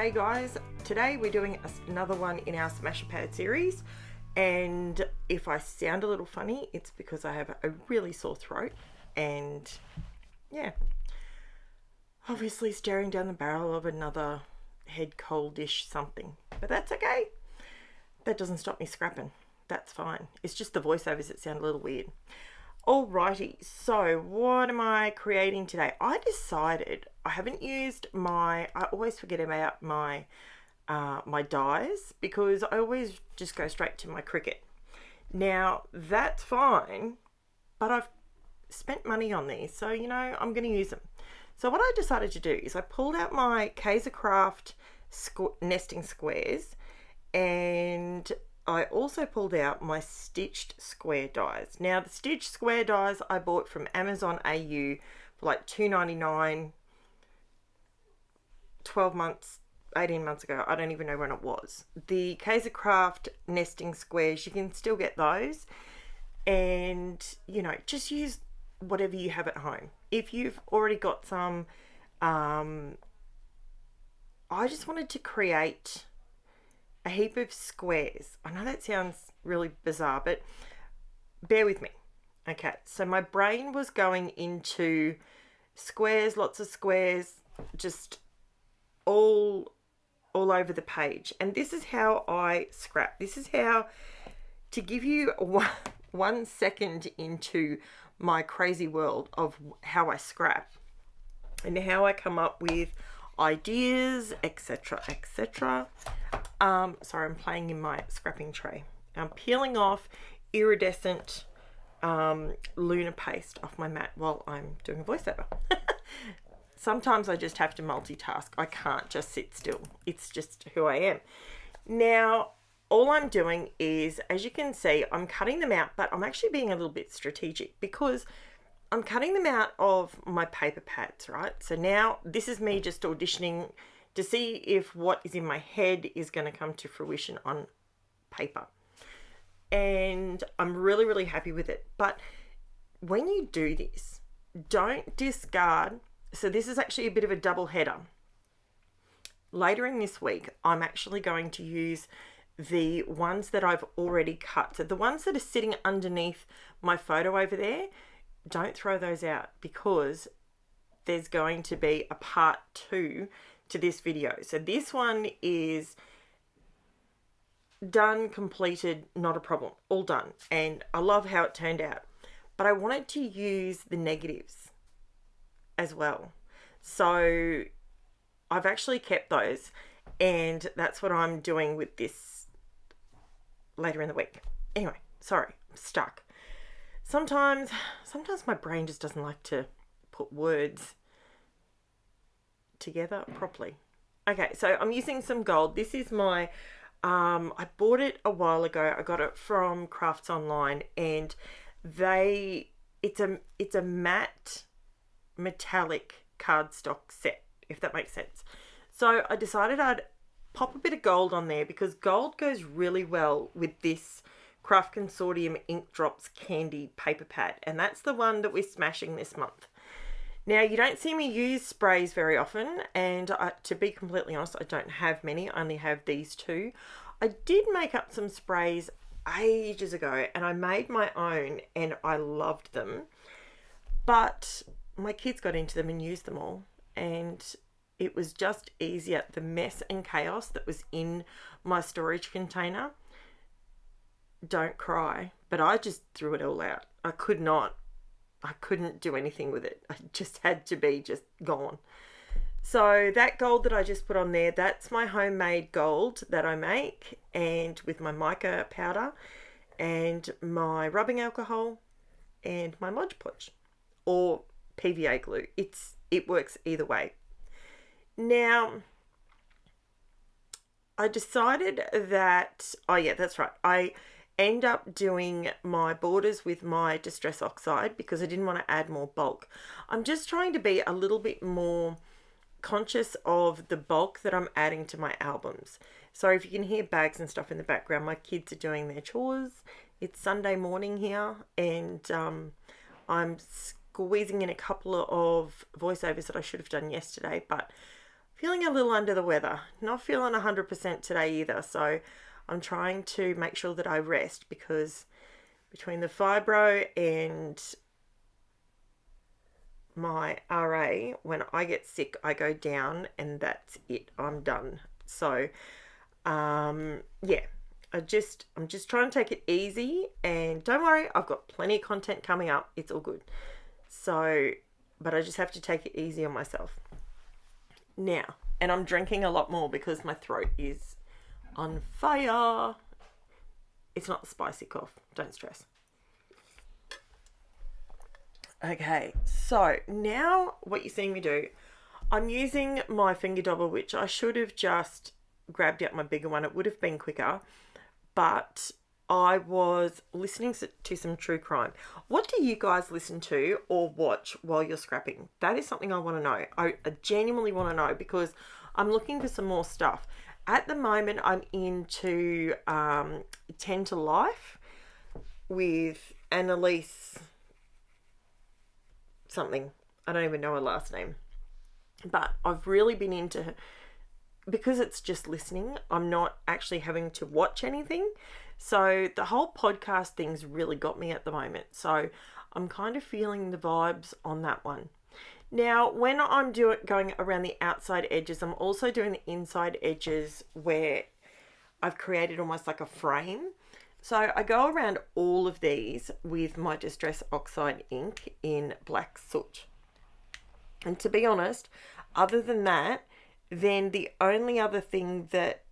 Hey guys, today we're doing another one in our Smasher Pad series, and if I sound a little funny, it's because I have a really sore throat and yeah, obviously staring down the barrel of another head coldish something, but that's okay. That doesn't stop me scrapping. That's fine. It's just the voiceovers that sound a little weird. Alrighty, so what am I creating today? I decided I haven't used I always forget about my my dies because I always just go straight to my Cricut. Now that's fine, but I've spent money on these, so you know I'm going to use them. So what I decided to do is I pulled out my KAISERCRAFT nesting squares, and I also pulled out my stitched square dies. Now the stitched square dies I bought from Amazon AU for like $2.99 12 months, 18 months ago. I don't even know when it was. The KAISERCRAFT nesting squares, you can still get those, and you know, just use whatever you have at home. If you've already got some, I just wanted to create a heap of squares. I know that sounds really bizarre, but bear with me. Okay, so my brain was going into squares, lots of squares, just all over the page. And this is how I scrap. This is how, to give you 1 second into my crazy world of how I scrap and how I come up with ideas, etc., etc. Sorry, I'm playing in my scrapping tray. I'm peeling off iridescent lunar paste off my mat while I'm doing a voiceover. Sometimes I just have to multitask. I can't just sit still. It's just who I am. Now, all I'm doing is, as you can see, I'm cutting them out, but I'm actually being a little bit strategic because I'm cutting them out of my paper pads, right? So now this is me just auditioning to see if what is in my head is going to come to fruition on paper. And I'm really, really happy with it. But when you do this, don't discard. So this is actually a bit of a double header. Later in this week, I'm actually going to use the ones that I've already cut. So the ones that are sitting underneath my photo over there, don't throw those out because there's going to be a part 2 to this video. So this one is done, completed, not a problem, all done. And I love how it turned out. But I wanted to use the negatives as well. So I've actually kept those, and that's what I'm doing with this later in the week. Anyway, sorry, I'm stuck. Sometimes my brain just doesn't like to put words together properly. Okay, so I'm using some gold. This is my I bought it a while ago. I got it from Crafts Online, and it's a matte metallic cardstock set, if that makes sense. So I decided I'd pop a bit of gold on there because gold goes really well with this Craft Consortium Ink Drops Candy paper pad, and that's the one that we're smashing this month. Now, you don't see me use sprays very often, and to be completely honest, I don't have many. I only have these 2. I did make up some sprays ages ago, and I made my own, and I loved them. But my kids got into them and used them all, and it was just easier. The mess and chaos that was in my storage container, don't cry, but I just threw it all out. I couldn't do anything with it. I just had to be just gone. So that gold that I just put on there, that's my homemade gold that I make, and with my mica powder and my rubbing alcohol and my Mod Podge or PVA glue. It works either way. Now, I decided that, oh yeah, that's right. I end up doing my borders with my Distress Oxide because I didn't want to add more bulk. I'm just trying to be a little bit more conscious of the bulk that I'm adding to my albums. So if you can hear bags and stuff in the background, my kids are doing their chores. It's Sunday morning here, and I'm squeezing in a couple of voiceovers that I should have done yesterday, but feeling a little under the weather. Not feeling 100% today either. So I'm trying to make sure that I rest, because between the fibro and my RA, when I get sick, I go down and that's it. I'm done. So, yeah, I'm just trying to take it easy, and don't worry, I've got plenty of content coming up. It's all good. So, but I just have to take it easy on myself. Now, and I'm drinking a lot more because my throat is on fire. It's not spicy cough. Don't stress. Okay, so now what you're seeing me do, I'm using my finger dobber, which I should have just grabbed out my bigger one. It would have been quicker, but I was listening to some true crime. What do you guys listen to or watch while you're scrapping? That is something I want to know. I genuinely want to know, because I'm looking for some more stuff. At the moment, I'm into 10 to Life with Annalise something. I don't even know her last name. But I've really been into her, because it's just listening. I'm not actually having to watch anything. So the whole podcast thing's really got me at the moment. So I'm kind of feeling the vibes on that one. Now, when I'm going around the outside edges, I'm also doing the inside edges where I've created almost like a frame. So I go around all of these with my Distress Oxide ink in black soot. And to be honest, other than that, then the only other thing that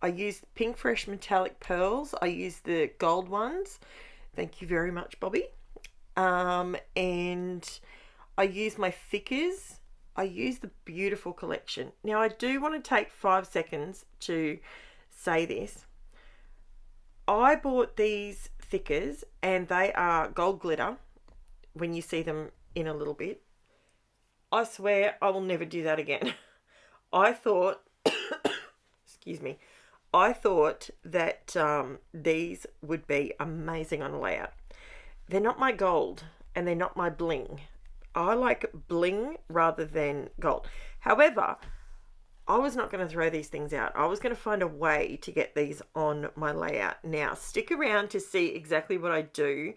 I use, Pink Fresh Metallic Pearls. I use the gold ones. Thank you very much, Bobby. And I use my thickers. I use the Beautiful collection. Now, I do want to take 5 seconds to say this. I bought these thickers, and they are gold glitter when you see them in a little bit. I swear I will never do that again. I thought, excuse me, I thought that these would be amazing on a layout. They're not my gold, and they're not my bling. I like bling rather than gold. However, I was not going to throw these things out. I was going to find a way to get these on my layout. Now, stick around to see exactly what I do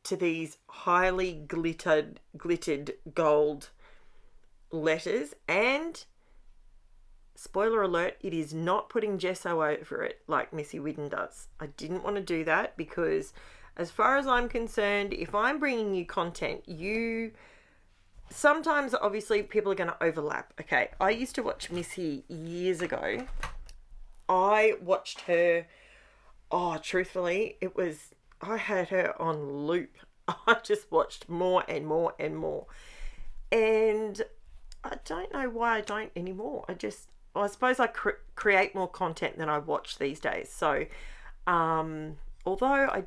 to these highly glittered gold letters. And spoiler alert, it is not putting gesso over it like Missy Whidden does. I didn't want to do that, because as far as I'm concerned, if I'm bringing you content, sometimes obviously people are going to overlap. Okay, I used to watch Missy years ago. I watched her, truthfully, I had her on loop. I just watched more and more and more. And I don't know why I don't anymore. I suppose I create more content than I watch these days. So, although I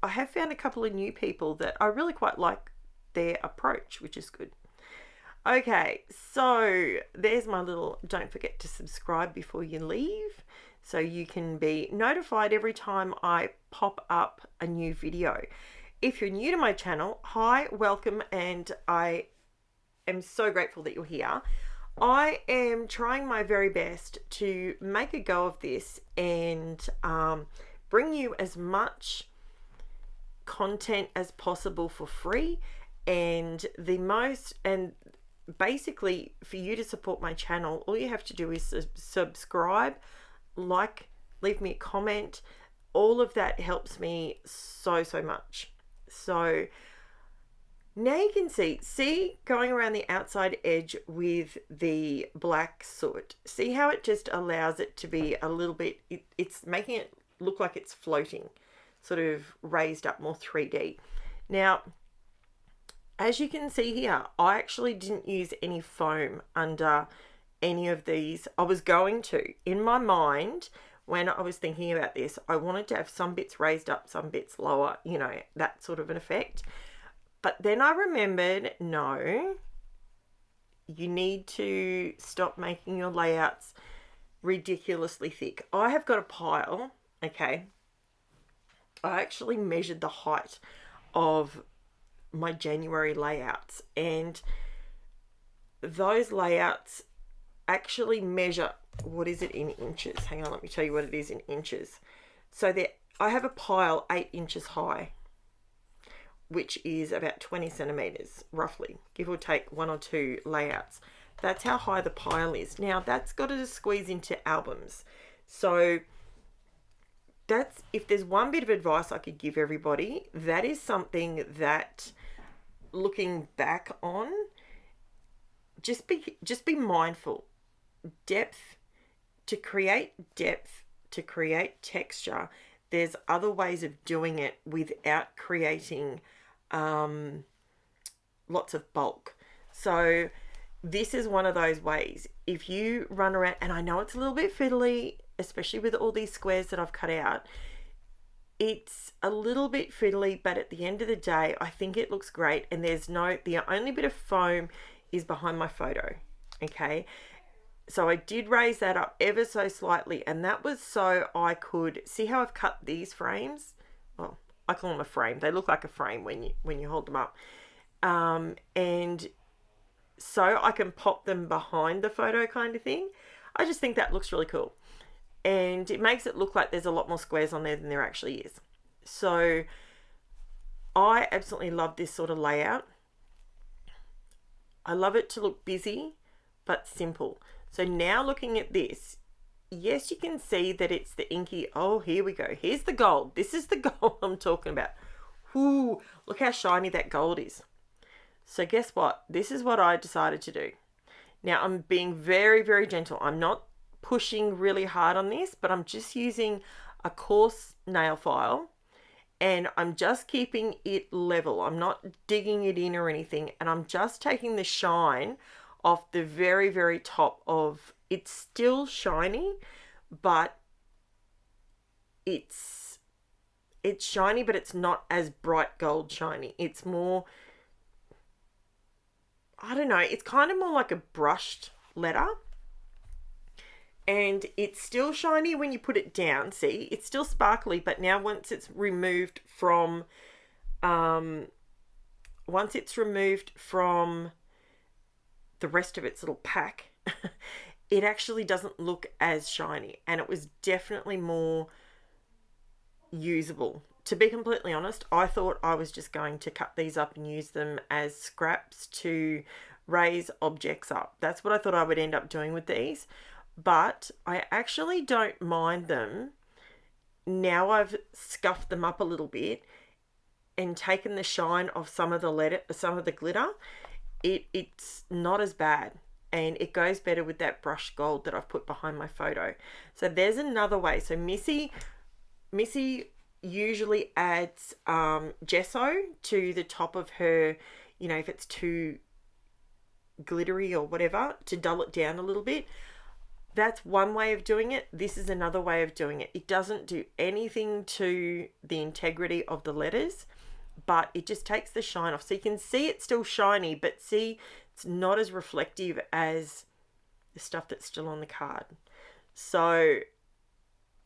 have found a couple of new people that I really quite like their approach, which is good. Okay, so there's my little, don't forget to subscribe before you leave, so you can be notified every time I pop up a new video. If you're new to my channel, hi, welcome, and I am so grateful that you're here. I am trying my very best to make a go of this and bring you as much content as possible for free, and basically for you to support my channel, all you have to do is subscribe, like, leave me a comment. All of that helps me so much. So now you can see going around the outside edge with the black soot. See how it just allows it to be a little bit, it's making it look like it's floating, sort of raised up more 3D. Now, as you can see here, I actually didn't use any foam under any of these. I was going to. In my mind, when I was thinking about this, I wanted to have some bits raised up, some bits lower, that sort of an effect. But then I remembered, no, you need to stop making your layouts ridiculously thick. I have got a pile, okay. I actually measured the height of my January layouts, and those layouts actually measure, what is it in inches? Hang on, let me tell you what it is in inches. So there, I have a pile 8 inches high, which is about 20 centimeters roughly, give or take 1 or 2 layouts. That's how high the pile is. Now that's got to squeeze into albums. So that's, if there's one bit of advice I could give everybody, that is something that, looking back on, just be mindful. Depth, to create texture, there's other ways of doing it without creating lots of bulk. So this is one of those ways. If you run around, and I know it's a little bit fiddly, especially with all these squares that I've cut out, it's a little bit fiddly, but at the end of the day, I think it looks great. And the only bit of foam is behind my photo. Okay. So I did raise that up ever so slightly, and that was so I could see how I've cut these frames. Well, I call them a frame. They look like a frame when you hold them up. And so I can pop them behind the photo kind of thing. I just think that looks really cool. And it makes it look like there's a lot more squares on there than there actually is. So I absolutely love this sort of layout. I love it to look busy, but simple. So now looking at this, yes, you can see that it's the inky. Oh, here we go. Here's the gold. This is the gold I'm talking about. Ooh, look how shiny that gold is. So guess what? This is what I decided to do. Now I'm being very, very gentle. I'm not pushing really hard on this, but I'm just using a coarse nail file and I'm just keeping it level. I'm not digging it in or anything, and I'm just taking the shine off the very, very top of, it's still shiny, but it's shiny, but it's not as bright gold shiny. It's more, I don't know, it's kind of more like a brushed letter. And it's still shiny when you put it down. See, it's still sparkly, but now once it's removed from the rest of its little pack, it actually doesn't look as shiny, and it was definitely more usable. To be completely honest, I thought I was just going to cut these up and use them as scraps to raise objects up. That's what I thought I would end up doing with these. But I actually don't mind them. Now I've scuffed them up a little bit and taken the shine off some of the glitter. It's not as bad, and it goes better with that brushed gold that I've put behind my photo. So there's another way. So Missy usually adds gesso to the top of her, if it's too glittery or whatever, to dull it down a little bit. That's one way of doing it. This is another way of doing it. It doesn't do anything to the integrity of the letters, but it just takes the shine off. So you can see it's still shiny, but see, it's not as reflective as the stuff that's still on the card. So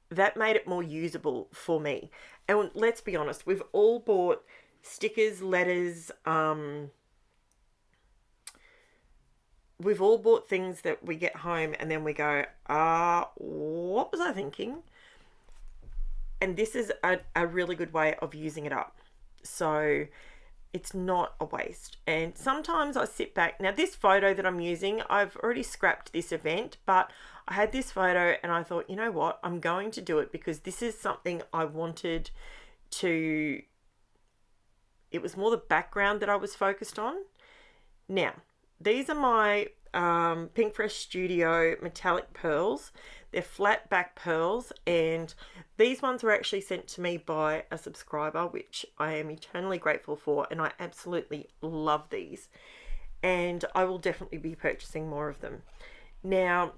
that made it more usable for me. And let's be honest, we've all bought stickers, letters, we've all bought things that we get home and then we go, what was I thinking? And this is a really good way of using it up. So it's not a waste. And sometimes I sit back. Now this photo that I'm using, I've already scrapped this event, but I had this photo and I thought, you know what? I'm going to do it because this is something I wanted to, it was more the background that I was focused on. Now, these are my Pink Fresh Studio metallic pearls. They're flat back pearls, and these ones were actually sent to me by a subscriber, which I am eternally grateful for, and I absolutely love these. And I will definitely be purchasing more of them. Now,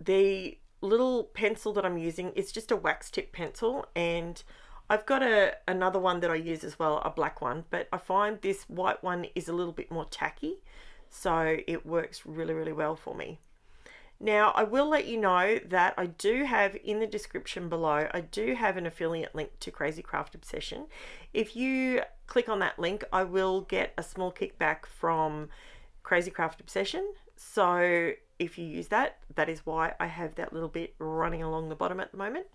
the little pencil that I'm using is just a wax tip pencil, and I've got another one that I use as well, a black one, but I find this white one is a little bit more tacky, so it works really, really well for me. Now, I will let you know that I do have in the description below, I do have an affiliate link to Crazy Craft Obsession. If you click on that link, I will get a small kickback from Crazy Craft Obsession. So if you use that, that is why I have that little bit running along the bottom at the moment.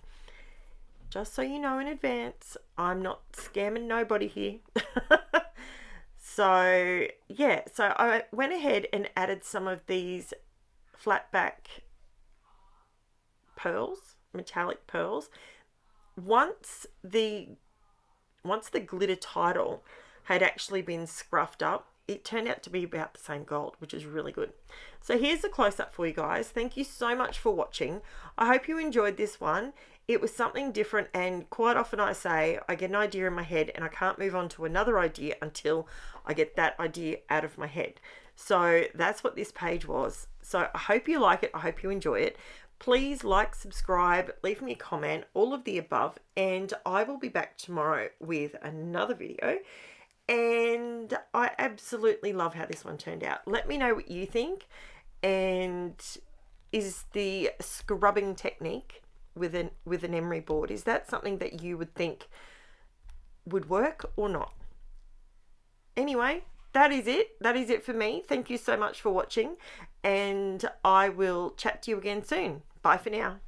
Just so you know in advance, I'm not scamming nobody here. So yeah, so I went ahead and added some of these flat back pearls, metallic pearls. Once the glitter title had actually been scruffed up, it turned out to be about the same gold, which is really good. So here's a close-up for you guys. Thank you so much for watching. I hope you enjoyed this one. It was something different, and quite often I say I get an idea in my head and I can't move on to another idea until I get that idea out of my head. So that's what this page was. So I hope you like it. I hope you enjoy it. Please like, subscribe, leave me a comment, all of the above, and I will be back tomorrow with another video. And I absolutely love how this one turned out. Let me know what you think. And is the scrubbing technique with an emery board, is that something that you would think would work or not? Anyway, that is it. That is it for me. Thank you so much for watching, and I will chat to you again soon. Bye for now.